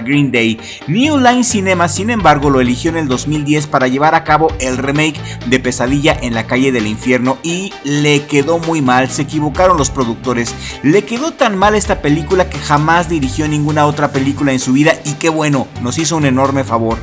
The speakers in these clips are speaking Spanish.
Green Day. New Line Cinema, sin embargo, lo eligió en el 2010 para llevar a cabo el remake de Pesadilla en la calle del infierno y le quedó muy mal. Se equivocaron los productores. Le quedó tan mal esta película que jamás dirigió ninguna otra película en su vida, y qué bueno, nos hizo un enorme favor.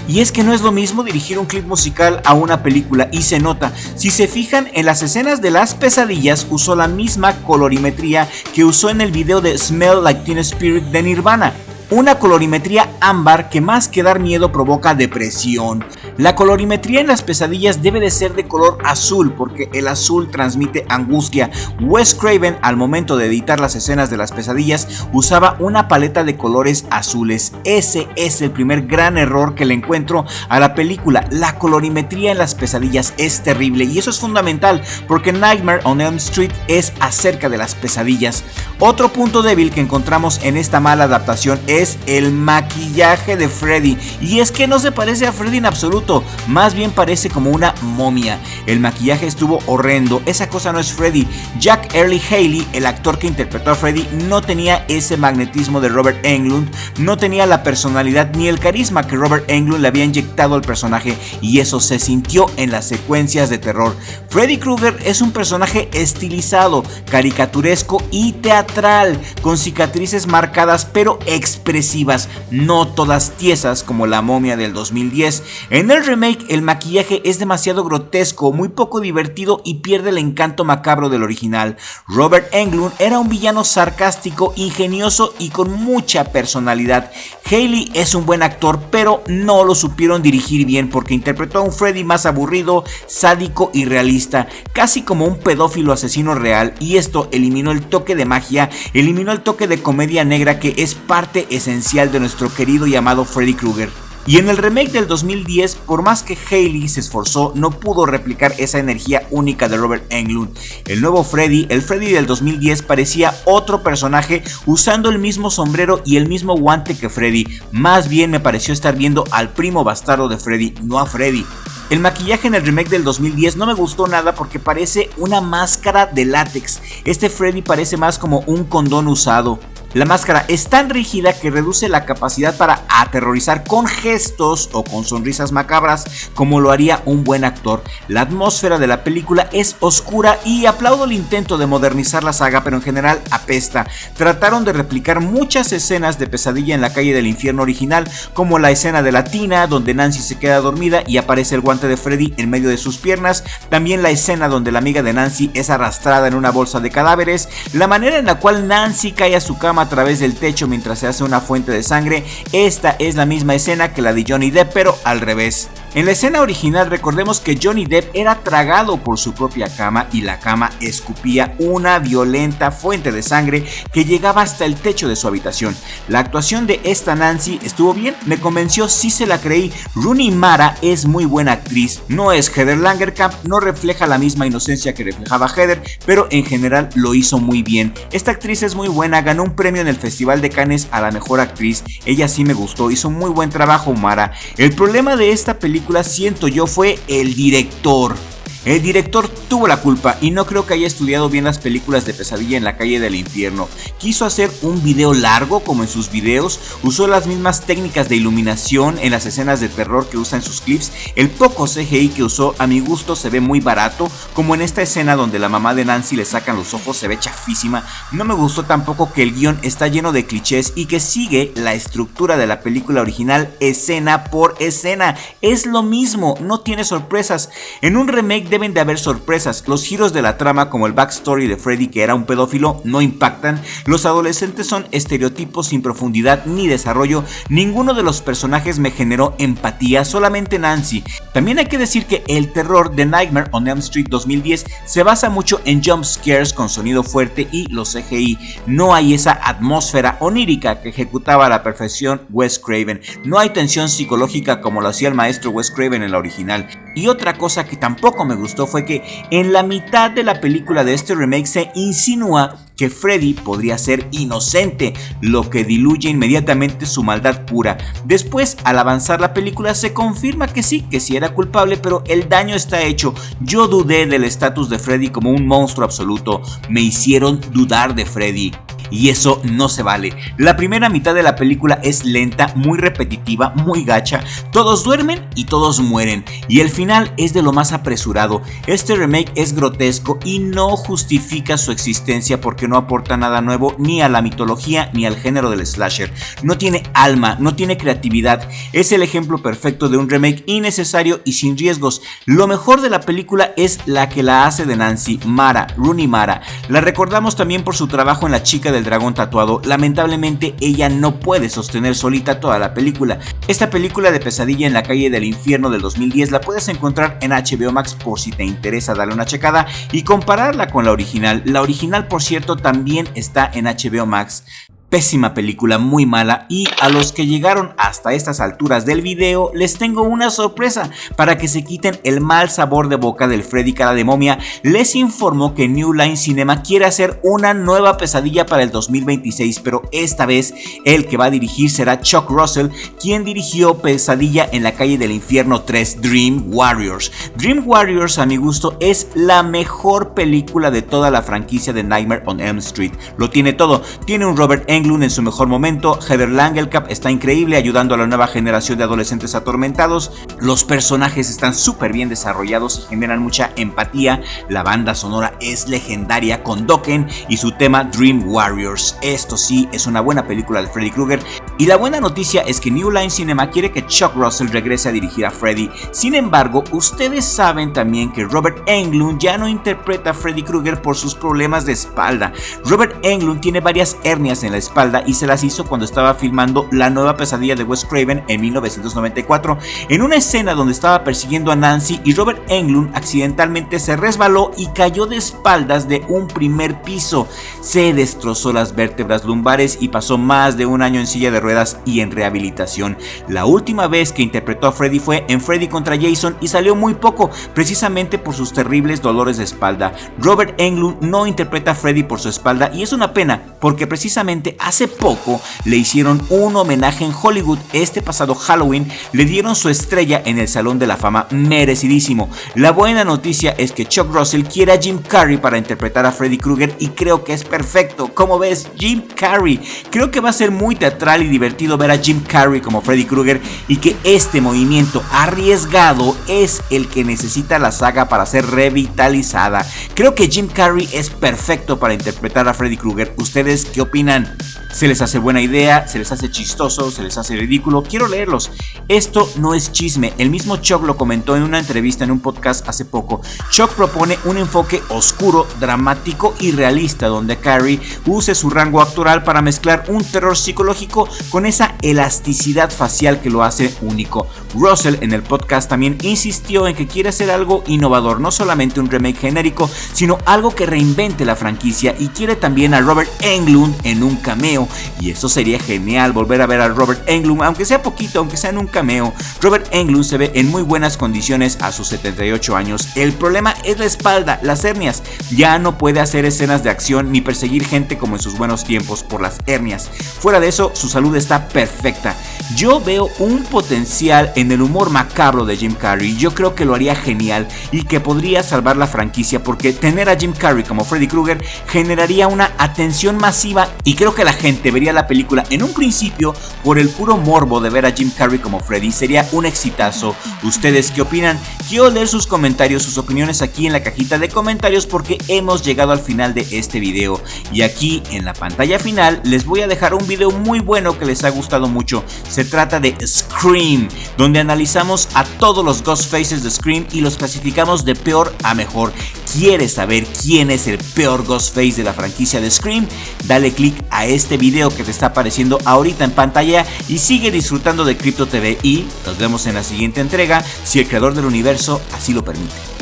Y es que no es lo mismo dirigir un clip musical a una película, y se nota. Si se fijan, en las escenas de las pesadillas usó la misma colorimetría que usó en el video de Smell Like Teen Spirit de Nirvana. Una colorimetría ámbar que más que dar miedo provoca depresión. La colorimetría en las pesadillas debe de ser de color azul porque el azul transmite angustia. Wes Craven, al momento de editar las escenas de las pesadillas, usaba una paleta de colores azules. Ese es el primer gran error que le encuentro a la película. La colorimetría en las pesadillas es terrible, y eso es fundamental porque Nightmare on Elm Street es acerca de las pesadillas. Otro punto débil que encontramos en esta mala adaptación es el maquillaje de Freddy, y es que no se parece a Freddy en absoluto, más bien parece como una momia. El maquillaje estuvo horrendo, esa cosa no es Freddy. Jack Earle Haley, el actor que interpretó a Freddy, no tenía ese magnetismo de Robert Englund, no tenía la personalidad ni el carisma que Robert Englund le había inyectado al personaje, y eso se sintió en las secuencias de terror. Freddy Krueger es un personaje estilizado, caricaturesco y teatral, con cicatrices marcadas pero expresivas, no todas tiesas como la momia del 2010. En el remake el maquillaje es demasiado grotesco, muy poco divertido y pierde el encanto macabro del original. Robert Englund era un villano sarcástico, ingenioso y con mucha personalidad. Haley es un buen actor, pero no lo supieron dirigir bien porque interpretó a un Freddy más aburrido, sádico y realista, casi como un pedófilo asesino real, y esto eliminó el toque de magia, eliminó el toque de comedia negra que es parte esencial de nuestro querido y amado Freddy Krueger. Y en el remake del 2010, por más que Haley se esforzó, no pudo replicar esa energía única de Robert Englund. El nuevo Freddy, el Freddy del 2010, parecía otro personaje usando el mismo sombrero y el mismo guante que Freddy. Más bien me pareció estar viendo al primo bastardo de Freddy, no a Freddy. El maquillaje en el remake del 2010 no me gustó nada porque parece una máscara de látex. Este Freddy parece más como un condón usado. La máscara es tan rígida que reduce la capacidad para aterrorizar con gestos o con sonrisas macabras como lo haría un buen actor. La atmósfera de la película es oscura y aplaudo el intento de modernizar la saga, pero en general apesta. Trataron de replicar muchas escenas de Pesadilla en la calle del infierno original, como la escena de la tina donde Nancy se queda dormida y aparece el guante de Freddy en medio de sus piernas, también la escena donde la amiga de Nancy es arrastrada en una bolsa de cadáveres, la manera en la cual Nancy cae a su cama a través del techo mientras se hace una fuente de sangre. Esta es la misma escena que la de Johnny Depp, pero al revés. En la escena original recordemos que Johnny Depp era tragado por su propia cama y la cama escupía una violenta fuente de sangre que llegaba hasta el techo de su habitación. La actuación de esta Nancy estuvo bien, me convenció, sí se la creí. Rooney Mara es muy buena actriz, no es Heather Langenkamp, no refleja la misma inocencia que reflejaba Heather, pero en general lo hizo muy bien. Esta actriz es muy buena, ganó un premio en el Festival de Cannes a la mejor actriz, ella sí me gustó, hizo un muy buen trabajo Mara. El problema de esta película, siento yo, fue el director. El director tuvo la culpa y no creo que haya estudiado bien las películas de Pesadilla en la calle del infierno. Quiso hacer un video largo como en sus videos, usó las mismas técnicas de iluminación en las escenas de terror que usa en sus clips. El poco CGI que usó a mi gusto se ve muy barato, como en esta escena donde la mamá de Nancy le sacan los ojos, se ve chafísima. No me gustó tampoco que el guión está lleno de clichés y que sigue la estructura de la película original escena por escena. Es lo mismo, no tiene sorpresas. En un remake deben de haber sorpresas. Los giros de la trama, como el backstory de Freddy que era un pedófilo, no impactan. Los adolescentes son estereotipos sin profundidad ni desarrollo. Ninguno de los personajes me generó empatía, solamente Nancy. También hay que decir que el terror de Nightmare on Elm Street 2010 se basa mucho en jump scares con sonido fuerte y los CGI. No hay esa atmósfera onírica que ejecutaba a la perfección Wes Craven. No hay tensión psicológica como lo hacía el maestro Wes Craven en la original. Y otra cosa que tampoco me gustó fue que en la mitad de la película de este remake se insinúa que Freddy podría ser inocente, lo que diluye inmediatamente su maldad pura. Después, al avanzar la película, se confirma que sí era culpable, pero el daño está hecho. Yo dudé del estatus de Freddy como un monstruo absoluto, me hicieron dudar de Freddy. y eso no se vale. La primera mitad de la película es lenta, muy repetitiva, muy gacha, todos duermen y todos mueren, y el final es de lo más apresurado. Este remake es grotesco y no justifica su existencia porque no aporta nada nuevo ni a la mitología ni al género del slasher. No tiene alma, no tiene creatividad, es el ejemplo perfecto de un remake innecesario y sin riesgos. Lo mejor de la película es la que la hace de Nancy, Mara, Rooney Mara. La recordamos también por su trabajo en La chica del dragón tatuado. Lamentablemente ella no puede sostener solita toda la película. Esta película de Pesadilla en la calle del infierno del 2010 la puedes encontrar en HBO Max por si te interesa darle una checada y compararla con la original. La original, por cierto, también está en HBO Max. Pésima película, muy mala, y a los que llegaron hasta estas alturas del video les tengo una sorpresa. Para que se quiten el mal sabor de boca del Freddy cara de momia, les informo que New Line Cinema quiere hacer una nueva Pesadilla para el 2026, pero esta vez el que va a dirigir será Chuck Russell, quien dirigió Pesadilla en la calle del infierno 3, Dream Warriors. Dream Warriors, a mi gusto, es la mejor película de toda la franquicia de Nightmare on Elm Street. Lo tiene todo, tiene un Robert Englund en su mejor momento, Heather Langenkamp está increíble ayudando a la nueva generación de adolescentes atormentados, los personajes están súper bien desarrollados y generan mucha empatía, la banda sonora es legendaria con Dokken y su tema Dream Warriors. Esto sí es una buena película de Freddy Krueger, y la buena noticia es que New Line Cinema quiere que Chuck Russell regrese a dirigir a Freddy. Sin embargo, ustedes saben también que Robert Englund ya no interpreta a Freddy Krueger por sus problemas de espalda. Robert Englund tiene varias hernias en la espalda y se las hizo cuando estaba filmando la nueva Pesadilla de Wes Craven en 1994, en una escena donde estaba persiguiendo a Nancy y Robert Englund accidentalmente se resbaló y cayó de espaldas de un primer piso. Se destrozó las vértebras lumbares y pasó más de un año en silla de ruedas y en rehabilitación. La última vez que interpretó a Freddy fue en Freddy contra Jason y salió muy poco, precisamente por sus terribles dolores de espalda. Robert Englund no interpreta a Freddy por su espalda y es una pena, porque precisamente hace poco le hicieron un homenaje en Hollywood. Este pasado Halloween le dieron su estrella en el Salón de la Fama, merecidísimo. La buena noticia es que Chuck Russell quiere a Jim Carrey para interpretar a Freddy Krueger y creo que es perfecto. ¿Cómo ves? Jim Carrey. Creo que va a ser muy teatral y divertido ver a Jim Carrey como Freddy Krueger y que este movimiento arriesgado es el que necesita la saga para ser revitalizada. Creo que Jim Carrey es perfecto para interpretar a Freddy Krueger. ¿Ustedes qué opinan? ¿Se les hace buena idea? ¿Se les hace chistoso? ¿Se les hace ridículo? Quiero leerlos. Esto no es chisme. El mismo Chuck lo comentó en una entrevista en un podcast hace poco. Chuck propone un enfoque oscuro, dramático y realista, donde Carrey use su rango actoral para mezclar un terror psicológico con esa elasticidad facial que lo hace único. Russell en el podcast también insistió en que quiere hacer algo innovador, no solamente un remake genérico, sino algo que reinvente la franquicia, y quiere también a Robert Englund en un cameo. Y eso sería genial, volver a ver a Robert Englund, aunque sea poquito, aunque sea en un cameo. Robert Englund se ve en muy buenas condiciones a sus 78 años. El problema es la espalda, las hernias. Ya no puede hacer escenas de acción ni perseguir gente como en sus buenos tiempos por las hernias. Fuera de eso, su salud está perfecta. Yo veo un potencial en el humor macabro de Jim Carrey. Yo creo que lo haría genial y que podría salvar la franquicia, porque tener a Jim Carrey como Freddy Krueger generaría una atención masiva, y creo que la gente vería la película en un principio por el puro morbo de ver a Jim Carrey como Freddy. Sería un exitazo. ¿Ustedes qué opinan? Quiero leer sus comentarios, sus opiniones aquí en la cajita de comentarios, porque hemos llegado al final de este video, y aquí en la pantalla final les voy a dejar un video muy bueno que les ha gustado mucho. Se trata de Scream, donde analizamos a todos los Ghostfaces de Scream y los clasificamos de peor a mejor. ¿Quieres saber quién es el peor Ghostface de la franquicia de Scream? Dale click a este video que te está apareciendo ahorita en pantalla y sigue disfrutando de Crypto TV, y nos vemos en la siguiente entrega, si el creador del universo así lo permite.